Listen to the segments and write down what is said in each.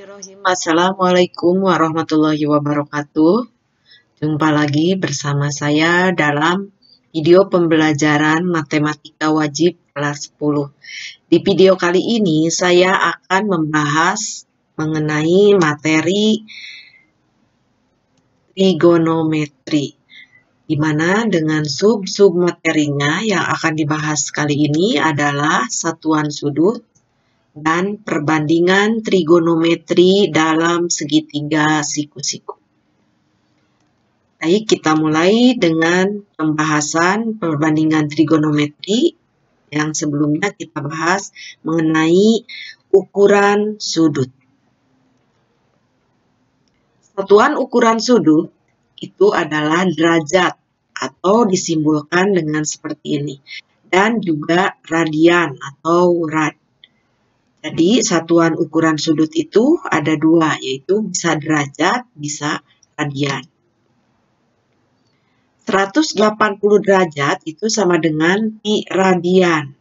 Bismillahirrahmanirrahim. Assalamualaikum warahmatullahi wabarakatuh. Jumpa lagi bersama saya dalam video pembelajaran matematika wajib kelas 10. Di video kali ini saya akan membahas mengenai materi trigonometri, di mana dengan sub-sub materinya yang akan dibahas kali ini adalah satuan sudut dan perbandingan trigonometri dalam segitiga siku-siku. Baik, kita mulai dengan pembahasan perbandingan trigonometri yang sebelumnya kita bahas mengenai ukuran sudut. Satuan ukuran sudut itu adalah derajat atau disimbolkan dengan seperti ini, dan juga radian atau rad. Jadi satuan ukuran sudut itu ada dua, yaitu bisa derajat, bisa radian. 180 derajat itu sama dengan pi radian.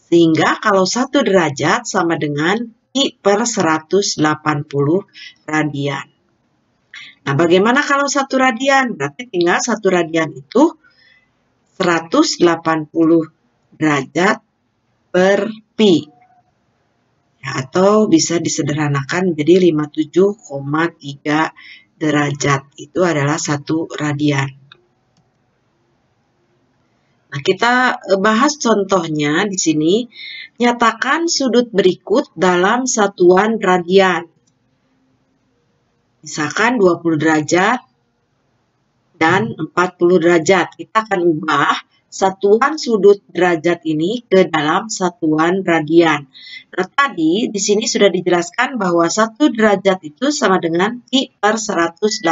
Sehingga kalau 1 derajat sama dengan pi per 180 radian. Nah, bagaimana kalau 1 radian? Berarti tinggal 1 radian itu 180 derajat per pi. Atau bisa disederhanakan menjadi 57,3 derajat. Itu adalah 1 radian. Nah, kita bahas contohnya di sini. Nyatakan sudut berikut dalam satuan radian. Misalkan 20 derajat dan 40 derajat. Kita akan ubah satuan sudut derajat ini ke dalam satuan radian. Nah, tadi di sini sudah dijelaskan bahwa 1 derajat itu sama dengan pi per 180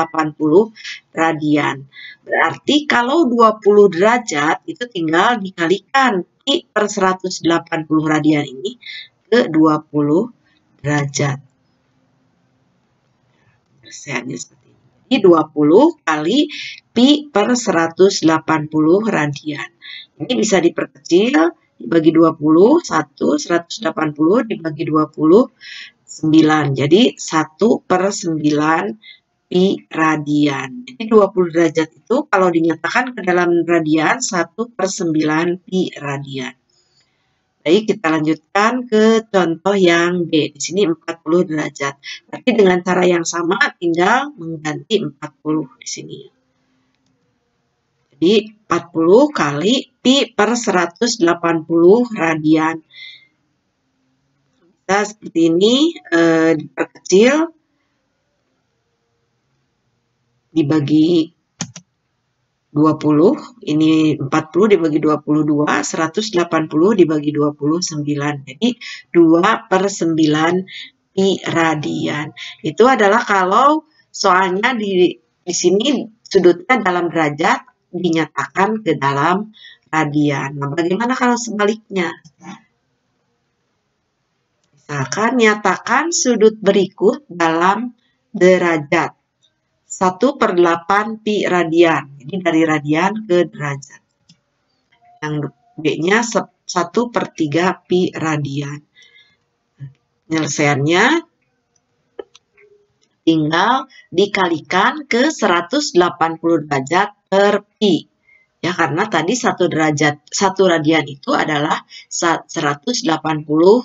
radian. Berarti kalau 20 derajat itu tinggal dikalikan pi per 180 radian ini ke 20 derajat. Persennya seperti ini. Jadi 20 kali pi per 180 radian. Ini bisa diperkecil, dibagi 20, 180 dibagi 20, 9. Jadi 1 per 9 pi radian. Jadi 20 derajat itu kalau dinyatakan ke dalam radian, 1 per 9 pi radian. Baik, kita lanjutkan ke contoh yang B. Di sini 40 derajat. Tapi dengan cara yang sama, tinggal mengganti 40 di sini. Jadi 40 kali pi per 180 radian. Bisa seperti ini, diperkecil, dibagi 20, ini 40 dibagi 22, 180 dibagi 29. Jadi 2 per 9 pi radian. Itu adalah kalau soalnya di sini sudutnya dalam derajat dinyatakan ke dalam radian. Nah, bagaimana kalau sebaliknya? Misalkan nyatakan sudut berikut dalam derajat. 1 per 8 pi radian. Jadi dari radian ke derajat. Yang B-nya 1 per 3 pi radian. Penyelesaiannya tinggal dikalikan ke 180 derajat per pi. Ya, karena tadi 1 radian itu adalah 180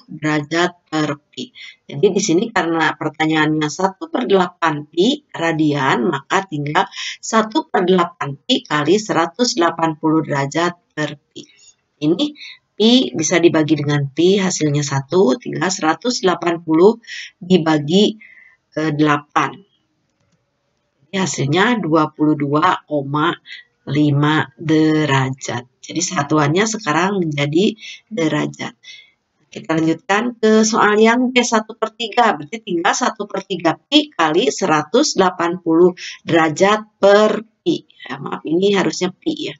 derajat per pi. Jadi di sini karena pertanyaannya 1 per 8 pi radian, maka tinggal 1 per 8 pi kali 180 derajat per pi. Ini pi bisa dibagi dengan pi, hasilnya 1, tinggal 180 dibagi 8. Ini hasilnya 22,5 derajat. Jadi satuannya sekarang menjadi derajat. Kita lanjutkan ke soal yang B, 1 per 3. Berarti tinggal 1 per 3 pi kali 180 derajat per pi. Ya, maaf, ini harusnya pi ya.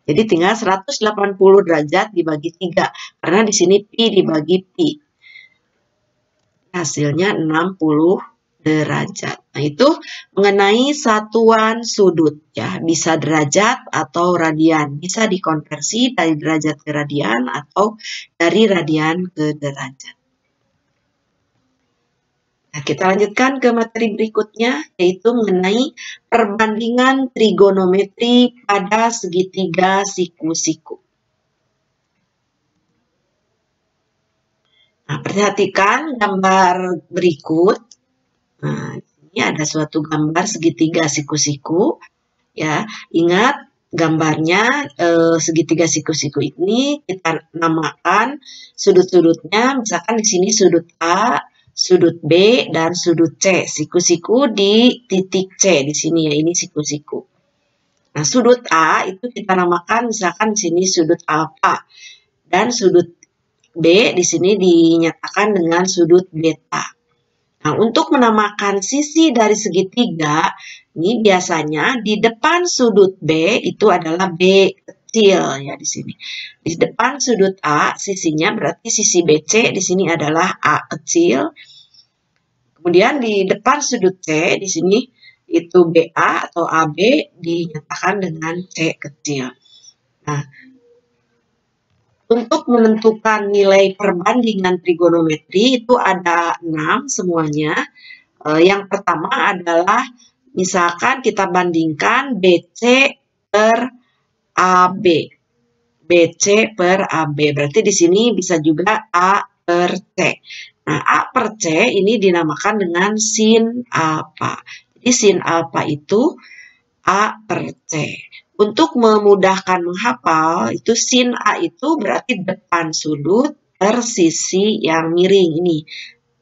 Jadi tinggal 180 derajat dibagi 3. Karena di sini pi dibagi pi. Hasilnya 60 derajat. Nah, itu mengenai satuan sudut ya, bisa derajat atau radian, bisa dikonversi dari derajat ke radian atau dari radian ke derajat. Nah, kita lanjutkan ke materi berikutnya, yaitu mengenai perbandingan trigonometri pada segitiga siku-siku. Nah, perhatikan gambar berikut. Nah, ini ada suatu gambar segitiga siku-siku. Ya, ingat gambarnya segitiga siku-siku ini kita namakan sudut-sudutnya. Misalkan di sini sudut A, sudut B, dan sudut C. Siku-siku di titik C di sini ya, ini siku-siku. Nah, sudut A itu kita namakan misalkan di sini sudut alfa dan sudut B di sini dinyatakan dengan sudut beta. Nah, untuk menamakan sisi dari segitiga, ini biasanya di depan sudut B itu adalah B kecil ya di sini. Di depan sudut A sisinya berarti sisi BC di sini adalah A kecil. Kemudian di depan sudut C di sini itu BA atau AB dinyatakan dengan C kecil. Nah, untuk menentukan nilai perbandingan trigonometri itu ada 6 semuanya. Yang pertama adalah misalkan kita bandingkan BC per AB. BC per AB. Berarti di sini bisa juga A per C. Nah, A per C ini dinamakan dengan sin alfa. Jadi sin alfa itu A per C. Untuk memudahkan menghafal, itu sin A itu berarti depan sudut per sisi yang miring ini.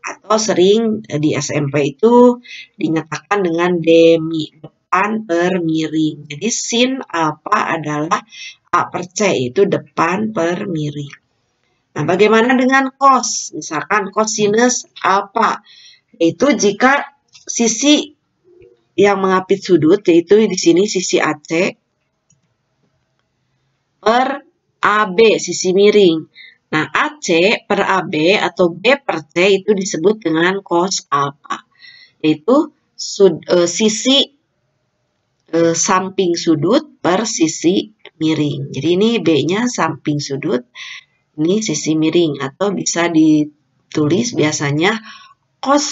Atau sering di SMP itu dinyatakan dengan demi, depan per miring. Jadi sin alfa adalah A per C, itu depan per miring. Nah, bagaimana dengan cos? Misalkan cosinus alfa, yaitu jika sisi yang mengapit sudut, yaitu di sini sisi AC, per AB, sisi miring. Nah, AC per AB atau B per C itu disebut dengan cos alfa, yaitu sisi samping sudut per sisi miring. Jadi ini B-nya samping sudut, ini sisi miring, atau bisa ditulis biasanya cos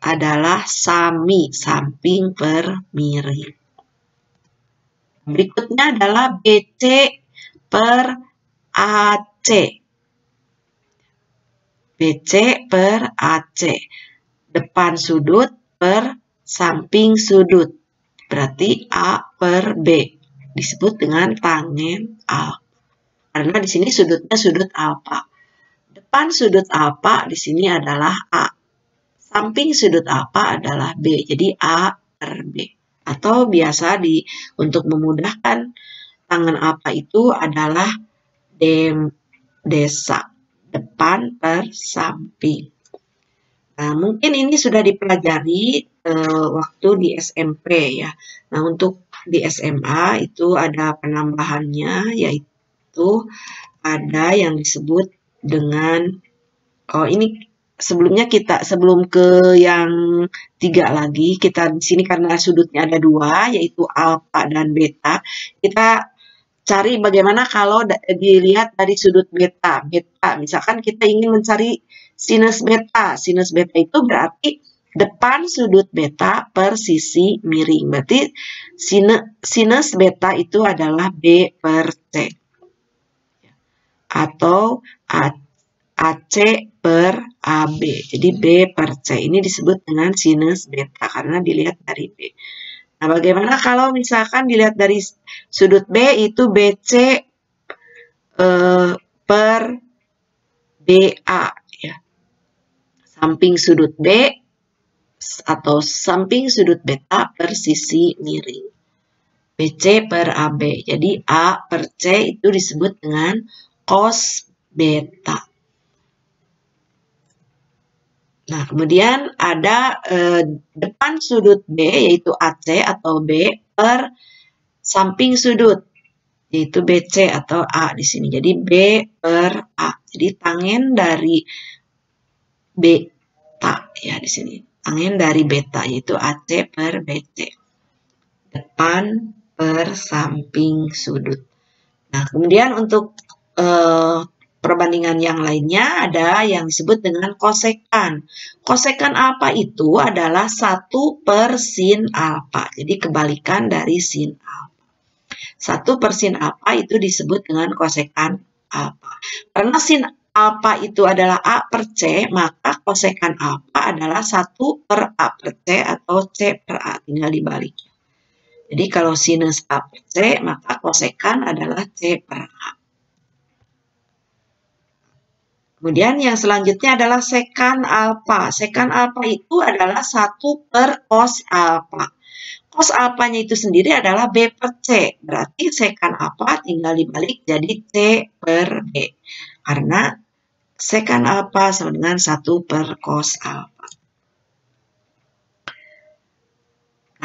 adalah sami, samping per miring. Berikutnya adalah BC per AC. BC per AC. Depan sudut per samping sudut. Berarti A per B. Disebut dengan tangen alfa. Karena di sini sudutnya sudut alfa. Depan sudut alfa di sini adalah A. Samping sudut alfa adalah B. Jadi A per B. Atau biasa untuk memudahkan tangen alfa itu adalah desa. Depan per samping. Nah, mungkin ini sudah dipelajari waktu di SMP ya. Nah, untuk di SMA itu ada penambahannya, yaitu ada yang disebut dengan, ini sebelumnya sebelum ke yang 3 lagi, kita di sini karena sudutnya ada 2, yaitu alfa dan beta, kita cari bagaimana kalau dilihat dari sudut beta. Beta, misalkan kita ingin mencari sinus beta. Sinus beta itu berarti depan sudut beta per sisi miring. Berarti sinus beta itu adalah B per C. Atau AC per AB. Jadi B per C. Ini disebut dengan sinus beta karena dilihat dari B. Nah, bagaimana kalau misalkan dilihat dari sudut B itu BC per BA ya. Samping sudut B atau samping sudut beta per sisi miring. BC per AB. Jadi A per C itu disebut dengan cos beta. Nah, kemudian ada depan sudut B, yaitu AC atau B, per samping sudut, yaitu BC atau A di sini. Jadi B per A. Jadi tangen dari beta ya di sini. Tangen dari beta, yaitu AC per BC. Depan per samping sudut. Nah, kemudian untuk perbandingan yang lainnya ada yang disebut dengan kosekan. Kosekan alfa itu adalah 1 per sin alfa. Jadi kebalikan dari sin alfa. 1 per sin alfa itu disebut dengan kosekan alfa. Karena sin alfa itu adalah A per C, maka kosekan alfa adalah 1 per A per C atau C per A. Tinggal dibalik. Jadi kalau sinus A per C, maka kosekan adalah C per A. Kemudian yang selanjutnya adalah sekan alfa. Sekan alfa itu adalah 1 per cos alfa. Cos alfanya itu sendiri adalah B per C. Berarti sekan alfa tinggal dibalik jadi C per B. Karena sekan alfa sama dengan 1 per cos alfa.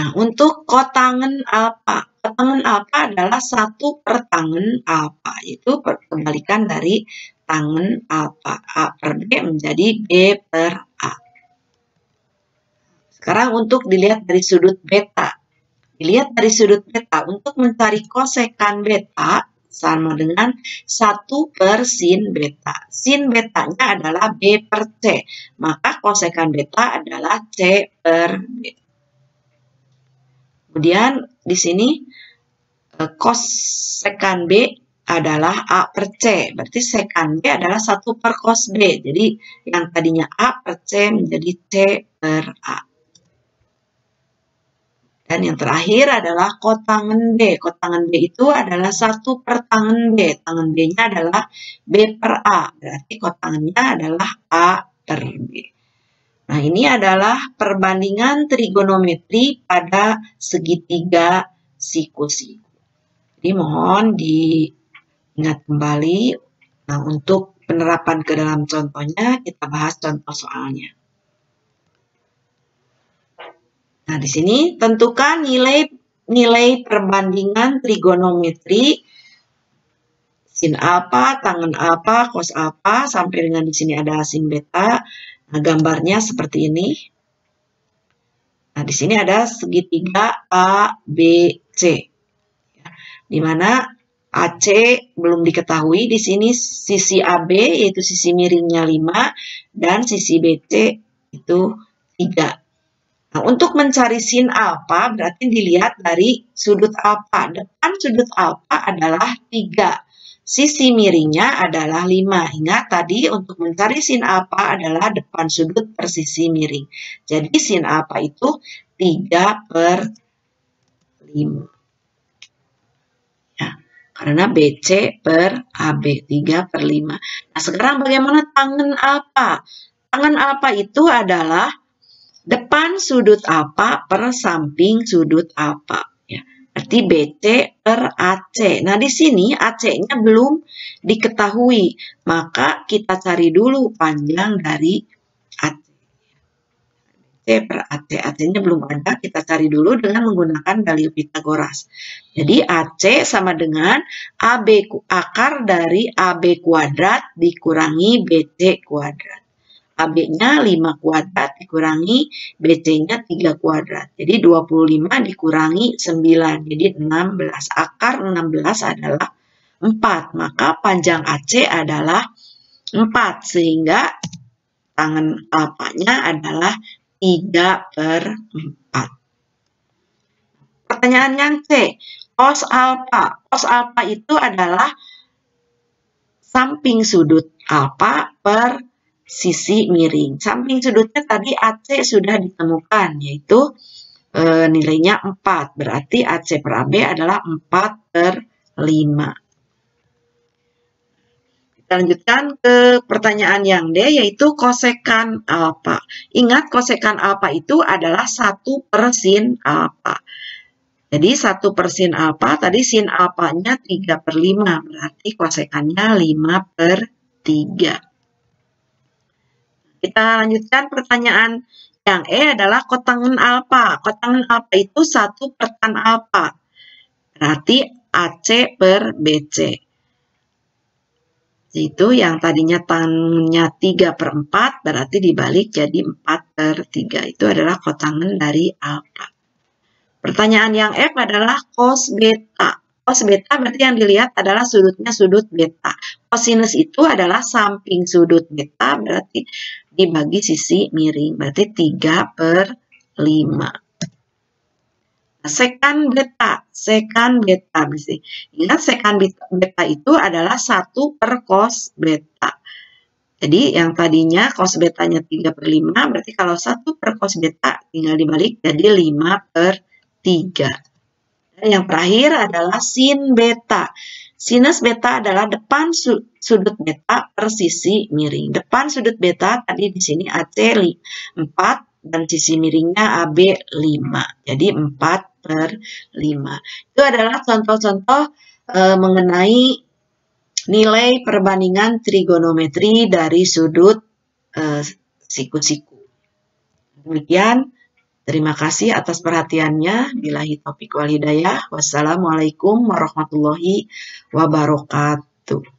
Nah, untuk kotangen alfa. Kotangen alfa adalah 1 per tangen alfa. Itu kebalikan dari tangen alfa. A per B menjadi B per A. Sekarang untuk dilihat dari sudut beta. Dilihat dari sudut beta, untuk mencari kosekan beta sama dengan 1 per sin beta. Sin betanya adalah B per C. Maka kosekan beta adalah C per B. Kemudian di sini kosekan B adalah A per C. Berarti sekan B adalah 1 per cos B. Jadi yang tadinya A per C menjadi C per A. Dan yang terakhir adalah kotangen B. Kotangen B itu adalah 1 per tangen B. Tangen B-nya adalah B per A. Berarti kotangennya adalah A per B. Nah, ini adalah perbandingan trigonometri pada segitiga siku-siku. Jadi mohon diingat kembali. Nah, untuk penerapan ke dalam contohnya, kita bahas contoh soalnya. Nah, di sini tentukan nilai perbandingan trigonometri sin alfa, tangen alfa, cos alfa, sampai dengan di sini ada sin beta. Nah, gambarnya seperti ini. Nah, di sini ada segitiga ABC. Di mana AC belum diketahui. Di sini sisi AB yaitu sisi miringnya 5 dan sisi BC itu 3. Nah, untuk mencari sin alfa berarti dilihat dari sudut alfa. Depan sudut alfa adalah 3. Sisi miringnya adalah 5. Ingat tadi untuk mencari sin alfa adalah depan sudut per sisi miring. Jadi sin alfa itu 3 per 5. Ya, karena BC per AB 3 per 5. Nah, sekarang bagaimana tangen alfa? Tangen alfa itu adalah depan sudut alfa per samping sudut alfa. Ya. Berarti BC per AC. Nah, di sini AC-nya belum diketahui. Maka kita cari dulu panjang dari AC. BC per AC. AC-nya belum ada. Kita cari dulu dengan menggunakan dalil Pitagoras. Jadi AC sama dengan akar dari AB kuadrat dikurangi BC kuadrat. AB-nya 5 kuadrat dikurangi BC-nya 3 kuadrat. Jadi 25 dikurangi 9. Jadi 16. Akar 16 adalah 4. Maka panjang AC adalah 4. Sehingga tangen alfanya adalah 3 per 4. Pertanyaan yang C. Cos alfa. Cos alfa itu adalah samping sudut alfa per sisi miring. Samping sudutnya tadi AC sudah ditemukan, yaitu nilainya 4. Berarti AC per AB adalah 4 per 5. Kita lanjutkan ke pertanyaan yang D, yaitu kosekan alfa. Ingat, kosekan alfa itu adalah 1 per sin alfa. Jadi 1 per sin alfa, tadi sin alfanya 3 per 5. Berarti kosekannya 5 per 3. Kita lanjutkan pertanyaan yang E adalah kotangen alfa. Kotangen alfa itu 1 per tan alfa. Berarti AC per BC. Itu yang tadinya tannya 3 per 4, berarti dibalik jadi 4 per 3. Itu adalah kotangen dari alfa. Pertanyaan yang F adalah cos beta. Cos beta berarti yang dilihat adalah sudutnya sudut beta. Kosinus itu adalah samping sudut beta, berarti dibagi sisi miring, berarti 3/5. Sekan beta bisa. Ingat sekan beta itu adalah 1/cos beta. Jadi yang tadinya cos betanya 3/5, berarti kalau 1/cos beta tinggal dibalik jadi 5/3. Dan yang terakhir adalah sin beta. Sinus beta adalah depan sudut beta per sisi miring. Depan sudut beta tadi di sini AC 4 dan sisi miringnya AB 5. Jadi 4/5. Itu adalah contoh-contoh mengenai nilai perbandingan trigonometri dari sudut siku-siku. Demikian, terima kasih atas perhatiannya. Billahi taufiq wal hidayah. Wassalamualaikum warahmatullahi wabarakatuh.